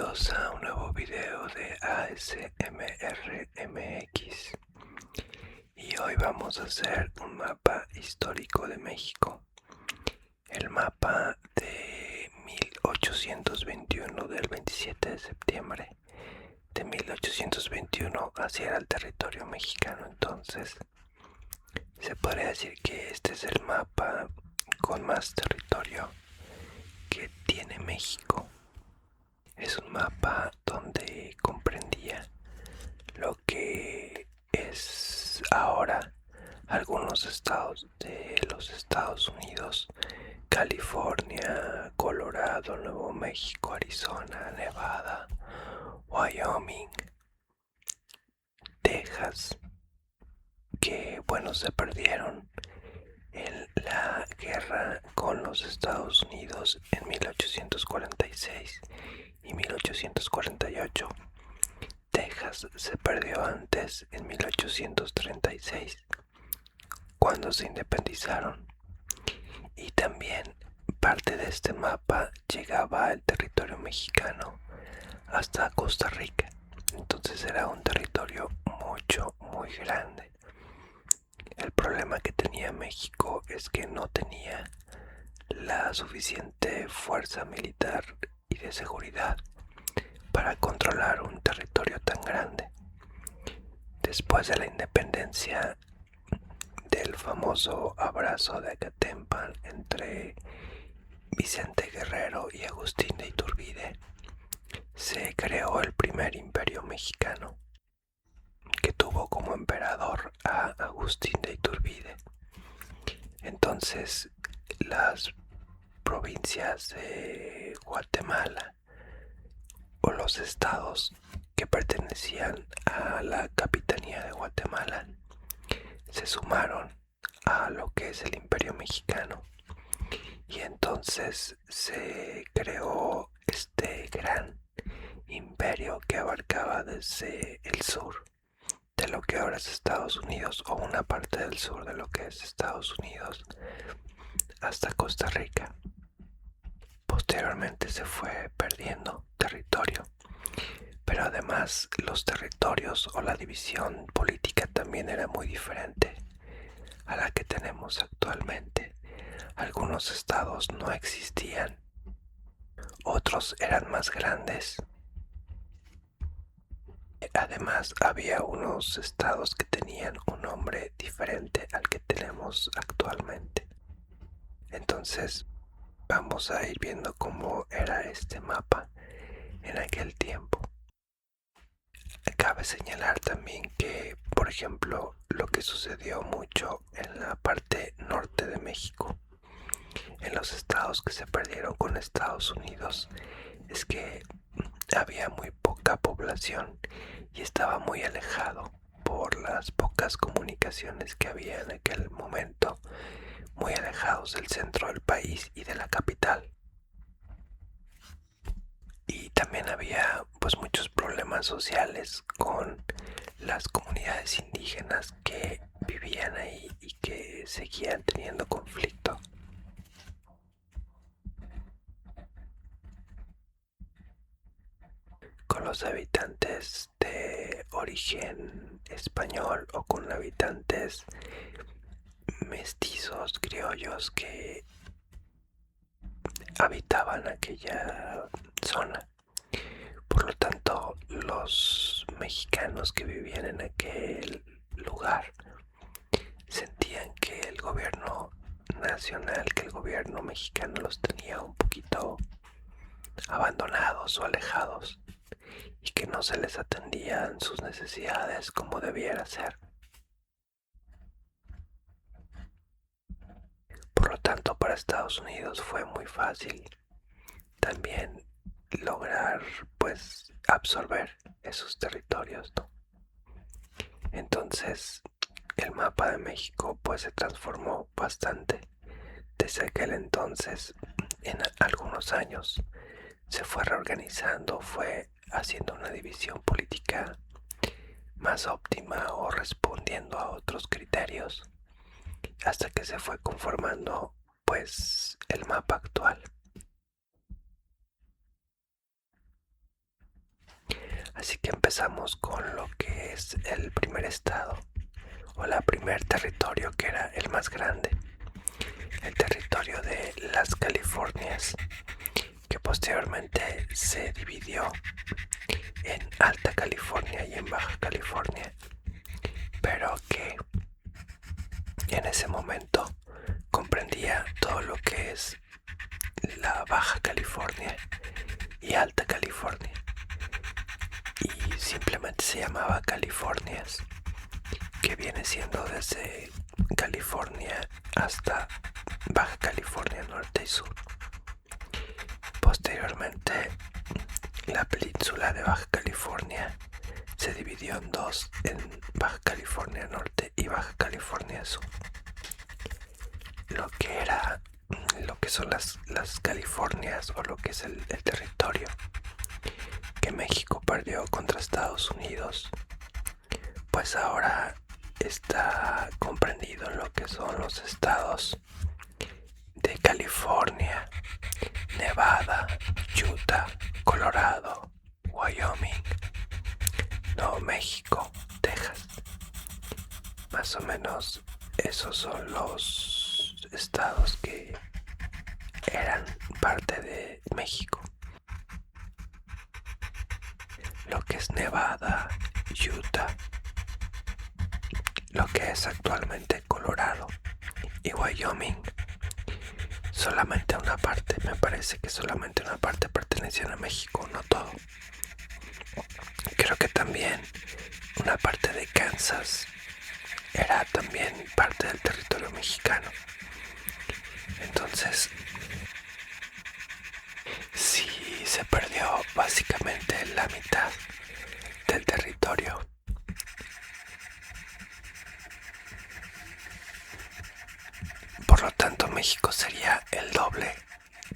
Bienvenidos a un nuevo video de ASMR MX. Y hoy vamos a hacer un mapa histórico de México. El mapa de 1821, del 27 de septiembre de 1821, hacia era el territorio mexicano. Entonces, se podría decir que este es el mapa con más territorio que tiene México. Es un mapa donde comprendía lo que es ahora algunos estados de los Estados Unidos: California, Colorado, Nuevo México, Arizona, Nevada, Wyoming, Texas, que bueno, se perdieron en la guerra con los Estados Unidos en 1846 y 1848. Texas se perdió antes, en 1836, cuando se independizaron. Y también parte de este mapa llegaba al territorio mexicano hasta Costa Rica. Entonces era un territorio muy grande. El problema que tenía México es que no tenía la suficiente fuerza militar y de seguridad para controlar un territorio tan grande. Después de la independencia, del famoso abrazo de Acatempan entre Vicente Guerrero y Agustín de Iturbide, se creó el primer imperio mexicano, que tuvo como emperador a Agustín de Iturbide. Entonces, las provincias de Guatemala, o los estados que pertenecían a la capitanía de Guatemala, se sumaron a lo que es el Imperio Mexicano, y entonces se creó este gran imperio que abarcaba desde el sur de lo que ahora es Estados Unidos, o una parte del sur de lo que es Estados Unidos, hasta Costa Rica. Posteriormente se fue perdiendo territorio, pero además los territorios o la división política también era muy diferente a la que tenemos actualmente. Algunos estados no existían, otros eran más grandes. Además, había unos estados que tenían un nombre diferente al que tenemos actualmente. Entonces, vamos a ir viendo cómo era este mapa en aquel tiempo. Cabe señalar también que, por ejemplo, lo que sucedió mucho en la parte norte de México, en los estados que se perdieron con Estados Unidos, es que había muy poca población y estaba muy alejado por las pocas comunicaciones que había en aquel momento, muy alejados del centro del país y de la capital. Y también había pues muchos problemas sociales con las comunidades indígenas que vivían ahí y que seguían teniendo conflicto. Con los habitantes de origen español, o con habitantes mestizos, criollos, que habitaban aquella zona. Por lo tanto, los mexicanos que vivían en aquel lugar sentían que el gobierno nacional, que el gobierno mexicano los tenía un poquito abandonados o alejados, y que no se les atendían sus necesidades como debiera ser. Por lo tanto, para Estados Unidos fue muy fácil también lograr pues absorber esos territorios, ¿no? Entonces, el mapa de México pues se transformó bastante desde aquel entonces. En algunos años se fue reorganizando, fue haciendo una división política más óptima o respondiendo a otros criterios, hasta que se fue conformando pues el mapa actual. Así que empezamos con lo que es el primer estado o la primer territorio, que era el más grande, el territorio de las Californias, que posteriormente se dividió en Alta California y en Baja California, pero que en ese momento comprendía todo lo que es la Baja California y Alta California, y simplemente se llamaba Californias, que viene siendo desde California hasta Baja California Norte y Sur. Posteriormente, la península de Baja California se dividió en dos, en Baja California Norte y Baja California Sur. Lo que son las Californias, o lo que es el territorio que México perdió contra Estados Unidos, pues ahora está comprendido en lo que son los estados de California, Nevada, Utah, Colorado, Wyoming, Nuevo México, Texas. Más o menos esos son los estados que eran parte de México. Lo que es Nevada, Utah, lo que es actualmente Colorado y Wyoming, solamente una parte, me parece que solamente una parte pertenecía a México, no todo. Creo que también una parte de Kansas era también parte del territorio mexicano. Entonces, sí se perdió básicamente la mitad del territorio. Por lo tanto, México sería el doble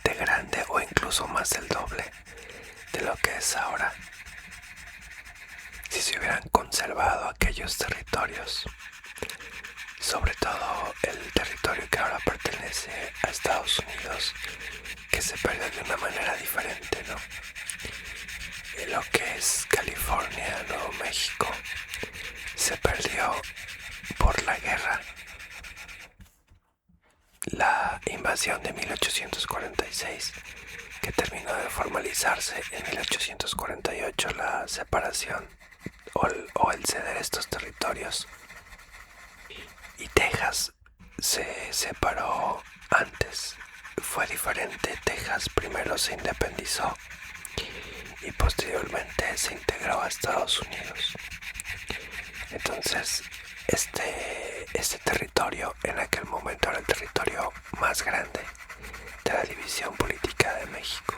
de grande, o incluso más del doble de lo que es ahora, si se hubieran conservado aquellos territorios, sobre todo el territorio que ahora pertenece a Estados Unidos, que se perdió de una manera diferente, ¿no? Lo que es California, Nuevo México, se perdió por la guerra. La invasión de 1846, que terminó de formalizarse en 1848, la separación o el ceder estos territorios. Y Texas se separó antes, fue diferente. Texas primero se independizó y posteriormente se integró a Estados Unidos. Entonces, este territorio en aquel momento era el territorio más grande de la división política de México.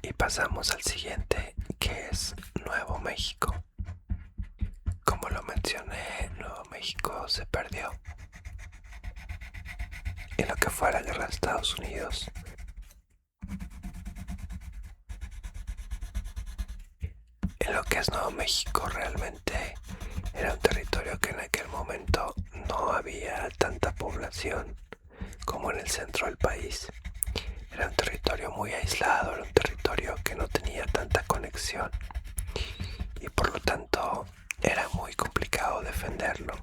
Y pasamos al siguiente, que es Nuevo México. Como lo mencioné, Nuevo México se perdió en lo que fue la guerra de Estados Unidos. En lo que es Nuevo México, realmente era un territorio que en aquel momento no había tanta población como en el centro del país. Era un territorio muy aislado, era un territorio que no tenía tanta conexión y por lo tanto era muy complicado defenderlo.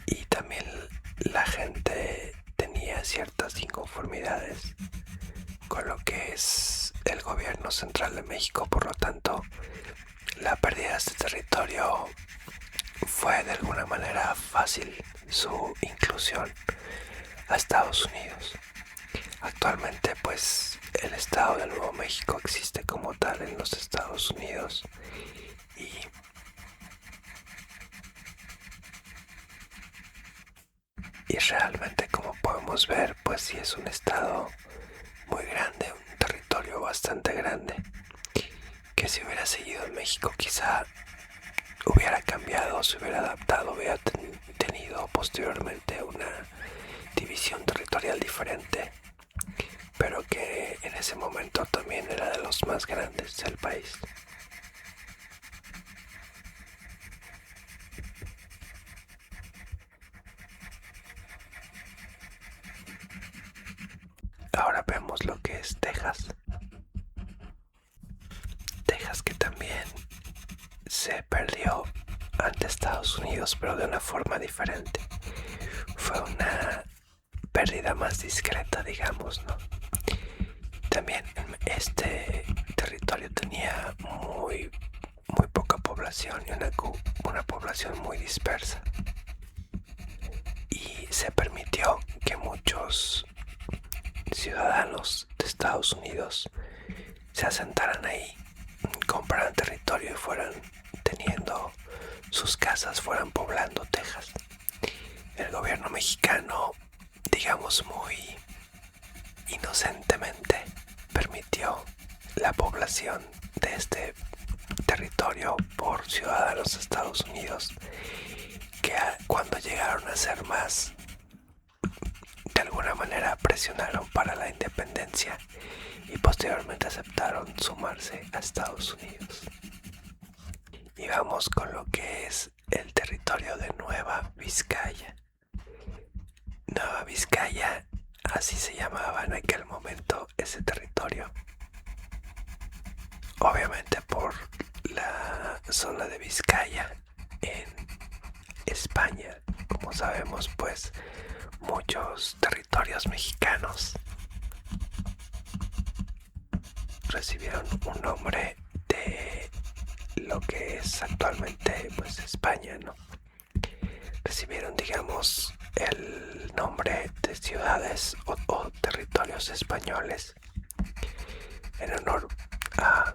Y también la gente tenía ciertas inconformidades con lo que es el gobierno central de México. Por lo tanto, la pérdida de este territorio fue de alguna manera fácil su inclusión a Estados Unidos. Actualmente pues el estado de Nuevo México existe como tal en los Estados Unidos y realmente, como podemos ver, pues sí es un estado muy grande, un territorio bastante grande, que si hubiera seguido en México quizá hubiera cambiado, se hubiera adaptado, hubiera tenido posteriormente una división territorial diferente, pero que en ese momento también era de los más grandes del país. Ahora vemos lo que es Texas. Texas, que también se perdió ante Estados Unidos, pero de una forma diferente. Fue una pérdida más discreta, digamos, ¿no? También este territorio tenía muy poca población y una población muy dispersa. Y se permitió que muchos ciudadanos de Estados Unidos se asentaran ahí, compraran territorio y fueran teniendo sus casas, fueran poblando Texas. El gobierno mexicano, digamos muy inocentemente, permitió la población de este territorio por ciudadanos de Estados Unidos, que cuando llegaron a ser más, de alguna manera presionaron para la independencia y posteriormente aceptaron sumarse a Estados Unidos. Y vamos con lo que es el territorio de Nueva Vizcaya. Nueva Vizcaya, así se llamaba en aquel momento ese territorio. Obviamente por la zona de Vizcaya en España. Como sabemos, pues muchos territorios mexicanos recibieron un nombre de lo que es actualmente pues España, ¿no? Recibieron, digamos, el nombre de ciudades o territorios españoles en honor a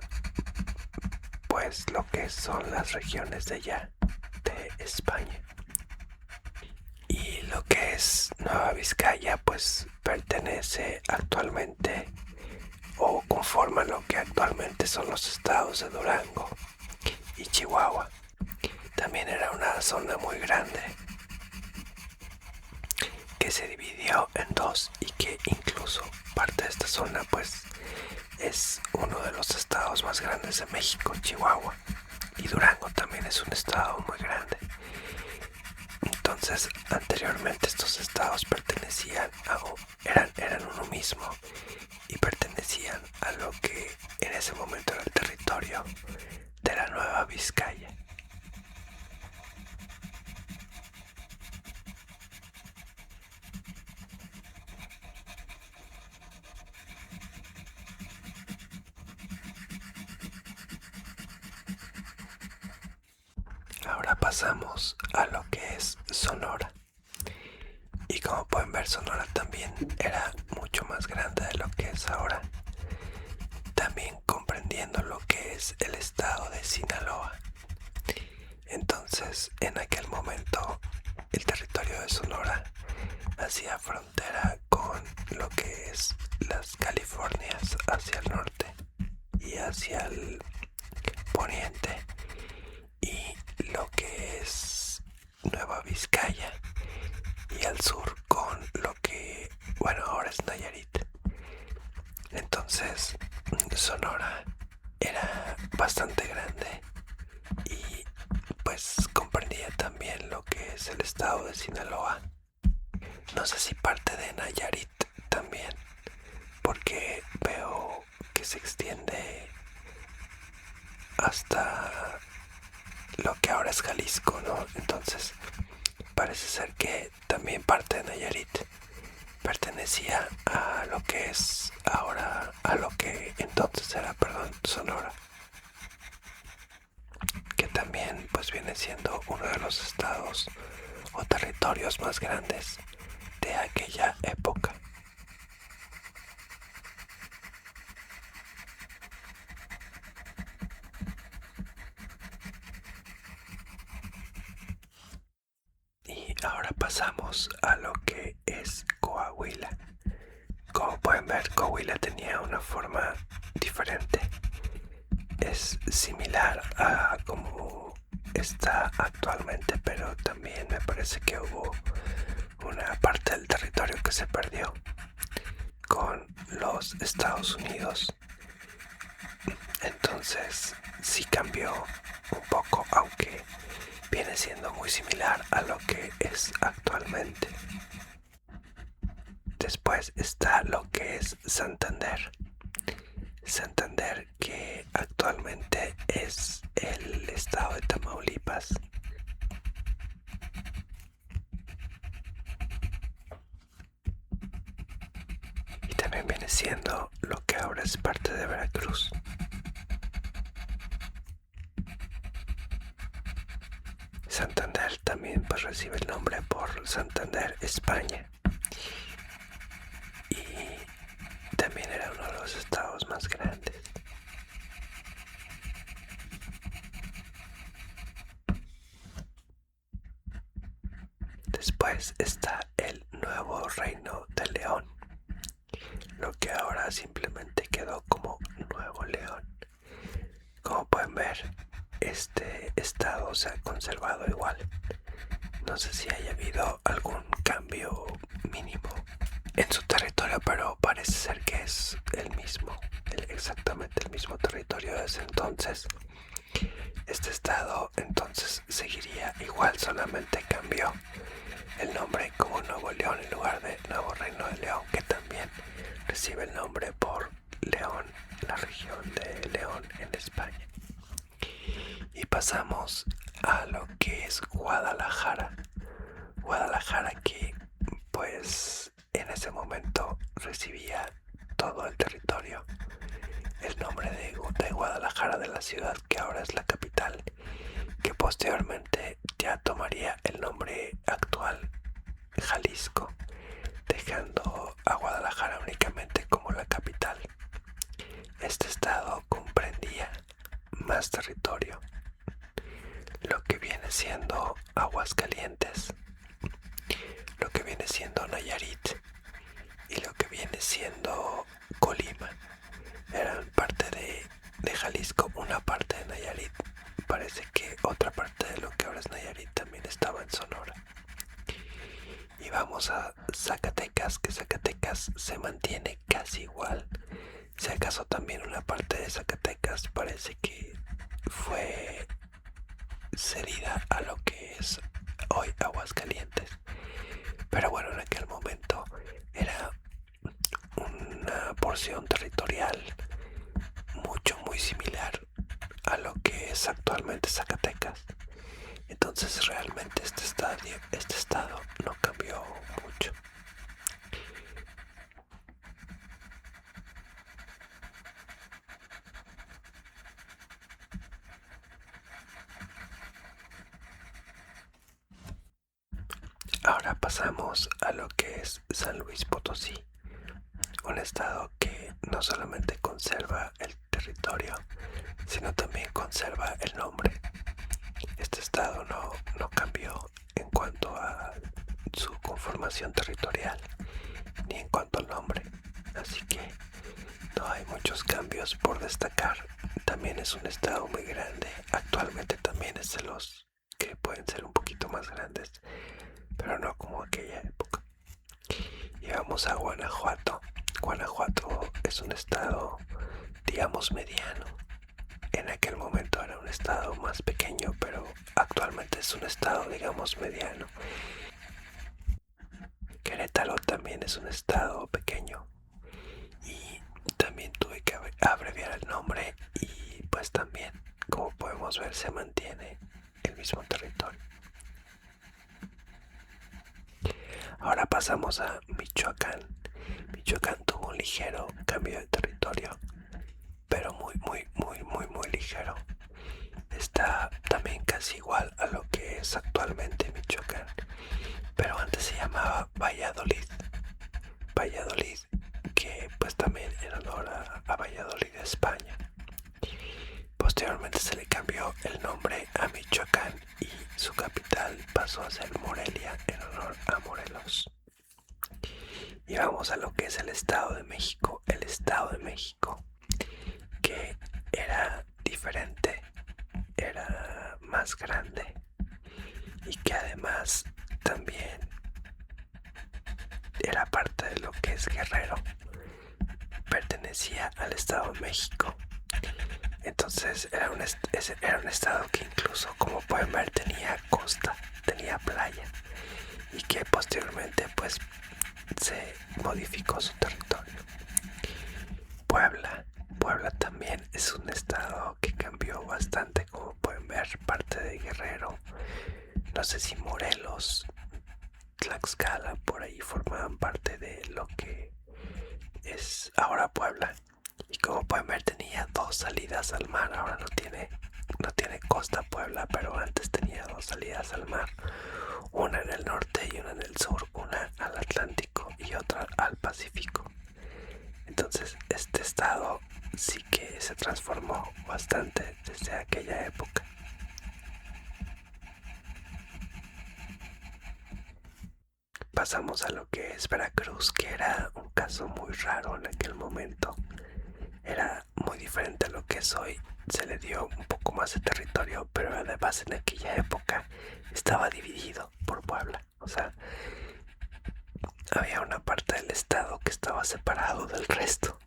pues lo que son las regiones de allá de España. Y lo que es Nueva Vizcaya pues pertenece actualmente o conforma lo que actualmente son los estados de Durango y Chihuahua. También era una zona muy grande que se dividió en dos y que incluso parte de esta zona pues es uno de los estados más grandes de México, Chihuahua, y Durango también es un estado muy grande. Entonces, anteriormente estos estados pertenecían eran uno mismo y pertenecían a lo que en ese momento era el territorio de la Nueva Vizcaya. Ahora pasamos a lo que es Sonora. Y como pueden ver, Sonora también era mucho más grande de lo que es ahora. También comprendiendo lo que es el estado de Sinaloa. Entonces, en aquel momento, el territorio de Sonora hacía frontera con lo que es las Californias hacia el norte y hacia el poniente, y lo que es Nueva Vizcaya, y al sur con lo que, bueno, ahora es Nayarit. Entonces, Sonora era bastante grande y pues comprendía también lo que es el estado de Sinaloa. No sé si parte de Nayarit también, porque veo que se extiende hasta lo que ahora es Jalisco, ¿no? Entonces parece ser que también parte de Nayarit pertenecía a lo que es ahora, a lo que entonces era, perdón, Sonora, que también pues viene siendo uno de los estados o territorios más grandes de aquella época. pasamos a lo que es Coahuila. Como pueden ver, Coahuila tenía una forma diferente. Es similar a como está actualmente, pero también me parece que hubo una parte del territorio que se perdió con los Estados Unidos. Entonces sí cambió un poco, aunque viene siendo muy similar a lo que es actualmente. Después está lo que es Santander. Santander, que actualmente es el estado de Tamaulipas. Y también viene siendo lo que ahora es parte de Veracruz. Santander también pues recibe el nombre por Santander, España. Y también era uno de los estados más grandes. Después está el nuevo Reino de León, lo que ahora simplemente quedó como Nuevo León. Como pueden ver, este estado se ha conservado igual. No sé si haya habido algún cambio mínimo en su territorio, pero parece ser que es el mismo, exactamente el mismo territorio desde entonces. Este estado entonces seguiría igual, solamente cambió el nombre como Nuevo León en lugar de Nuevo Reino de León, que también recibe el nombre por León, la región de León en España. Y pasamos a lo que es Guadalajara. Guadalajara, que pues en ese momento recibía todo el territorio. El nombre de Guadalajara, de la ciudad que ahora es la capital, que posteriormente ya tomaría el nombre actual, Jalisco, dejando a Guadalajara únicamente como la capital. Este estado comprendía más territorio, lo que viene siendo Aguascalientes, lo que viene siendo Nayarit y lo que viene siendo Colima. Eran parte de Jalisco, una parte de Nayarit. Parece que otra parte de lo que ahora es Nayarit también estaba en Sonora. Y vamos a Zacatecas, que Zacatecas se mantiene casi igual. Si acaso también una parte de Zacatecas parece que fue cedida a lo que es hoy Aguascalientes. Pero bueno, en aquel momento era una porción territorial muy similar a lo que es actualmente Zacatecas. Entonces realmente este estado no cambió mucho. Ahora pasamos a lo que es San Luis Potosí, un estado que no solamente conserva el territorio, sino también conserva el nombre. Este estado no cambió en cuanto a su conformación territorial, ni en cuanto al nombre, así que no hay muchos cambios por destacar. También es un estado muy grande, actualmente también es de los que pueden ser un poquito más grandes, pero no como aquella época. Y vamos a Guanajuato. Guanajuato es un estado, digamos, mediano. En aquel momento era un estado más pequeño, pero actualmente es un estado, digamos, mediano. Querétaro también es un estado pequeño y también tuve que abreviar el nombre, y pues también, como podemos ver, se mantiene el mismo territorio. Ahora pasamos a Michoacán. Michoacán tuvo un ligero cambio de territorio, pero muy ligero. Está también casi igual a lo que es actualmente Michoacán, pero antes se llamaba Valladolid. Valladolid, que pues también en honor a Valladolid, España. Posteriormente se le cambió el nombre a Michoacán y su capital pasó a ser Morelia en honor a Morelos. Y vamos a lo que es el Estado de México. El Estado de México, que era diferente, era más grande y que además también era parte de lo que es Guerrero. Pertenecía al Estado de México. Entonces era un estado que incluso, como pueden ver, tenía costa, tenía playa, y que posteriormente pues se modificó su territorio. Puebla también es un estado que cambió bastante, como pueden ver, parte de Guerrero, no sé si Morelos, Tlaxcala, por ahí formaban parte de lo que es ahora Puebla. Y como pueden ver, tenía dos salidas al mar. Ahora no tiene costa Puebla, pero antes tenía dos salidas al mar, una en el norte y una en el sur, una al Atlántico y otra al Pacífico. Entonces este estado sí que se transformó bastante desde aquella época. Pasamos a lo que es Veracruz, que era un caso muy raro en aquel momento. Era muy diferente a lo que es hoy. Se le dio un poco más de territorio, pero además en aquella época estaba dividido por Puebla. O sea, había una parte del estado que estaba separado del resto.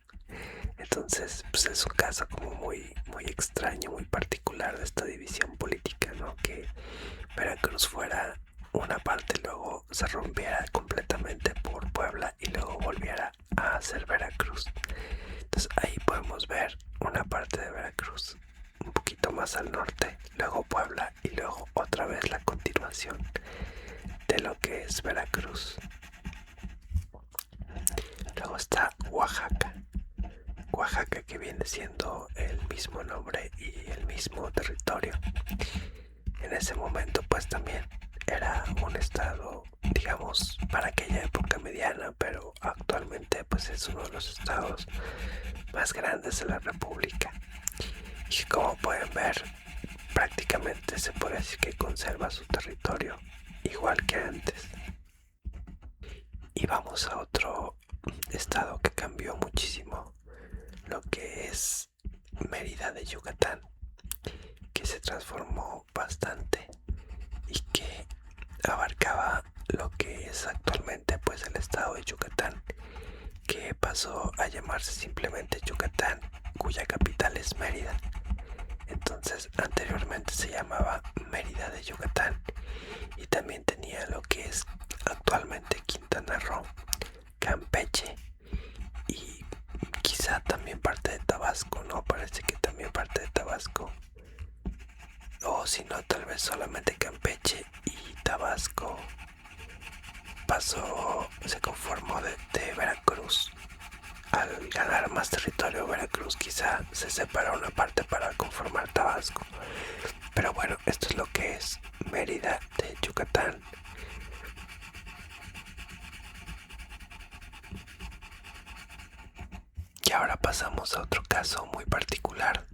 Entonces, pues es un caso como muy extraño, muy particular de esta división política, ¿no? Que Veracruz fuera una parte, luego se rompiera completamente por Puebla y luego volviera a ser Veracruz. Entonces ahí podemos ver una parte de Veracruz un poquito más al norte, luego Puebla y luego otra vez la continuación de lo que es Veracruz. Luego está Oaxaca. Oaxaca, que viene siendo el mismo nombre y el mismo territorio. En ese momento pues también era un estado, digamos, para aquella época mediana, pero actualmente pues es uno de los estados más grandes de la República. Y como pueden ver, prácticamente se puede decir que conserva su territorio igual que antes. Y vamos a otro estado que cambió muchísimo, lo que es Mérida de Yucatán, que se transformó bastante y que abarcaba lo que es actualmente pues el estado de Yucatán, que pasó a llamarse simplemente Yucatán, cuya capital es Mérida. Entonces anteriormente se llamaba Mérida de Yucatán y también tenía lo que es actualmente Quintana Roo, Campeche y quizá también parte de Tabasco, ¿no? Parece que también parte de Tabasco, o si no, tal vez solamente Campeche y Tabasco se conformó de Veracruz. Al ganar más territorio Veracruz, quizá se separa una parte para conformar Tabasco. Pero bueno, esto es lo que es Mérida de Yucatán. Y ahora pasamos a otro caso muy particular,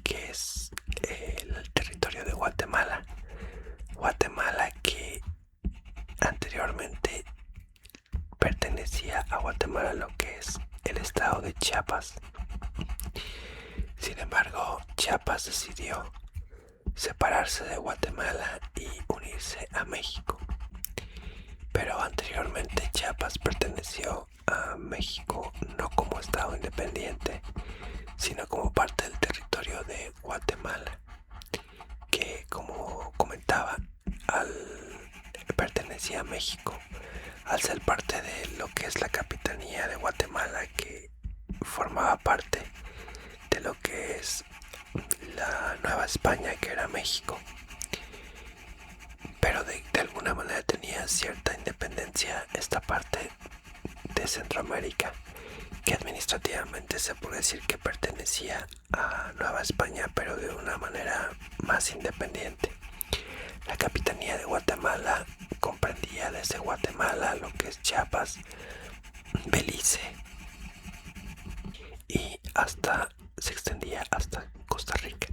que es el territorio de Guatemala. Guatemala, que anteriormente pertenecía a Guatemala, lo que es el estado de Chiapas. Sin embargo, Chiapas decidió separarse de Guatemala y unirse a México. Pero anteriormente Chiapas perteneció a México no como estado independiente, sino como parte del territorio de Guatemala, que, como comentaba, pertenecía a México al ser parte de lo que es la capitanía de Guatemala, que formaba parte de lo que es la Nueva España, que era México. Pero de alguna manera tenía cierta independencia esta parte de Centroamérica, que administrativamente se puede decir que pertenecía a Nueva España, pero de una manera más independiente. La capitanía de Guatemala comprendía desde Guatemala lo que es Chiapas, Belice y se extendía hasta Costa Rica.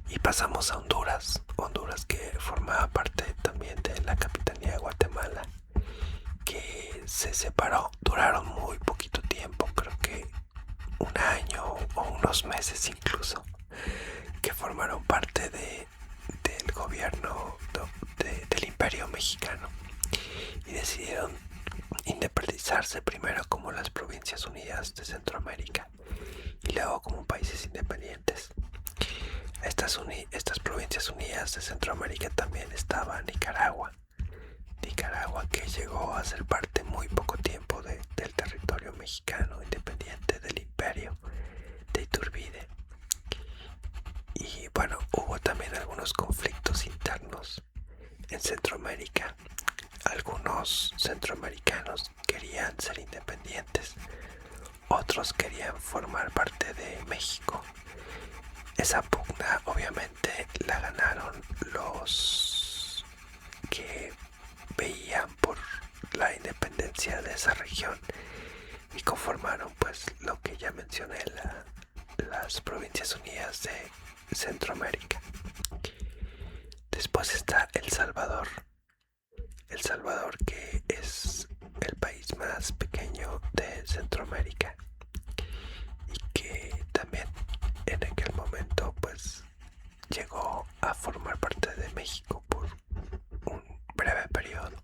Y pasamos a Honduras, que unos meses incluso, que formaron parte del gobierno del Imperio Mexicano y decidieron independizarse primero como las Provincias Unidas de Centroamérica y luego como países independientes. Estas Provincias Unidas de Centroamérica también estaba Nicaragua, que llegó a ser parte muy poco tiempo del territorio mexicano independiente del imperio de Iturbide. Y bueno, hubo también algunos conflictos internos en Centroamérica. Algunos centroamericanos querían ser independientes, otros querían formar parte de México. Esa pugna obviamente la ganaron los que veían por la independencia de esa región y conformaron pues lo que ya mencioné, las Provincias Unidas de Centroamérica. Después está El Salvador. El Salvador, que es el país más pequeño de Centroamérica y que también en aquel momento pues llegó a formar parte de México por un breve periodo.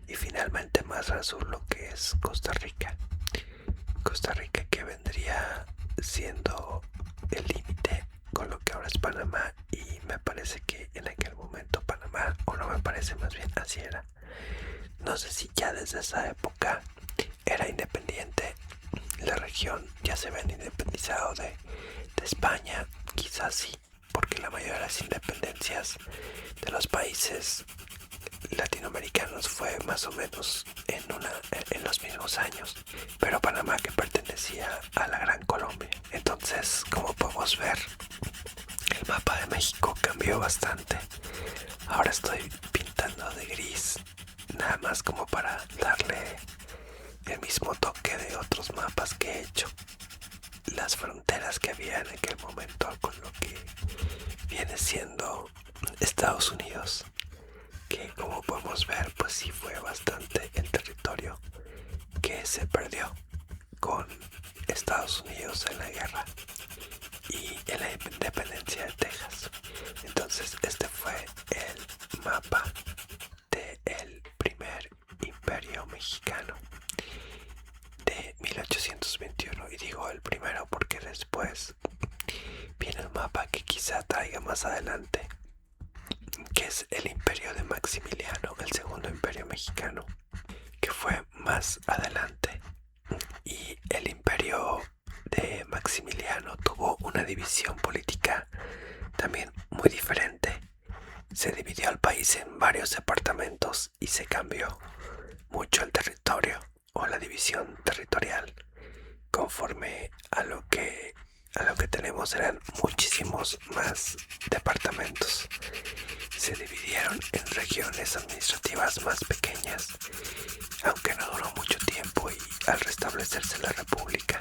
Y finalmente más al sur lo que es Costa Rica. Costa Rica, que vendría siendo el límite con lo que ahora es Panamá, y me parece que en aquel momento Panamá, o no me parece, más bien así era. No sé si ya desde esa época era independiente la región, ya se habían independizado de España, quizás sí, porque la mayoría de las independencias de los países latinoamericanos fue más o menos en los mismos años, pero Panamá, que pertenecía a la Gran Colombia. Entonces, como podemos ver, el mapa de México cambió bastante. Ahora estoy pintando de gris, nada más como para darle el mismo toque de otros mapas que he hecho. Las fronteras que había en aquel momento con lo que viene siendo Estados Unidos, que como podemos ver pues sí fue bastante el territorio que se perdió con Estados Unidos en la guerra y en la independencia de Texas. Entonces este fue el mapa del primer imperio mexicano de 1821, y digo el primero porque después viene el mapa que quizá traiga más adelante, que es el imperio de Maximiliano, el segundo imperio mexicano, que fue más adelante. Y el imperio de Maximiliano tuvo una división política también muy diferente. Se dividió el país en varios departamentos y se cambió mucho el territorio o la división territorial. Conforme a lo que tenemos, eran muchísimos más departamentos. Se dividieron en regiones administrativas más pequeñas, aunque no duró mucho tiempo, y al restablecerse la república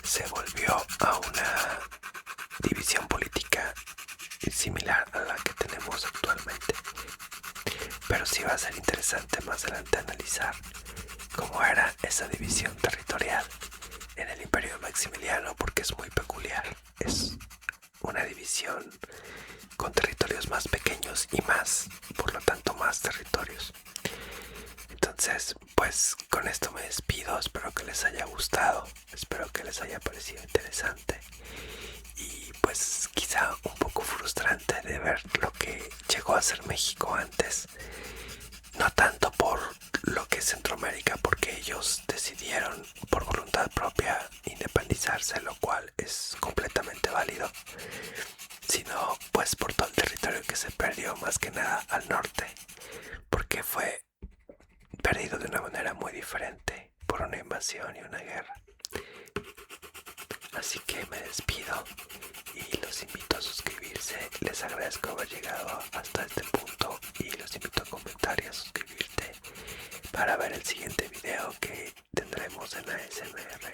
se volvió a una división política similar a la que tenemos actualmente. Pero sí va a ser interesante más adelante analizar cómo era esa división territorial en el imperio de Maximiliano, porque es muy peculiar. Es una división con territorios más pequeños y más, por lo tanto, más territorios. Entonces, pues con esto me despido. Espero que les haya gustado, espero que les haya parecido interesante y pues quizá un poco frustrante de ver lo que llegó a ser México antes. No tanto por lo que es Centroamérica, porque ellos decidieron por voluntad propia independizarse, lo cual es completamente válido, sino pues por todo el territorio que se perdió, más que nada al norte, porque fue perdido de una manera muy diferente por una invasión y una guerra. Así que me despido y los invito a suscribirse. Les agradezco haber llegado hasta este punto y los invito a comentar y a suscribirte para ver el siguiente video que tendremos en ASMR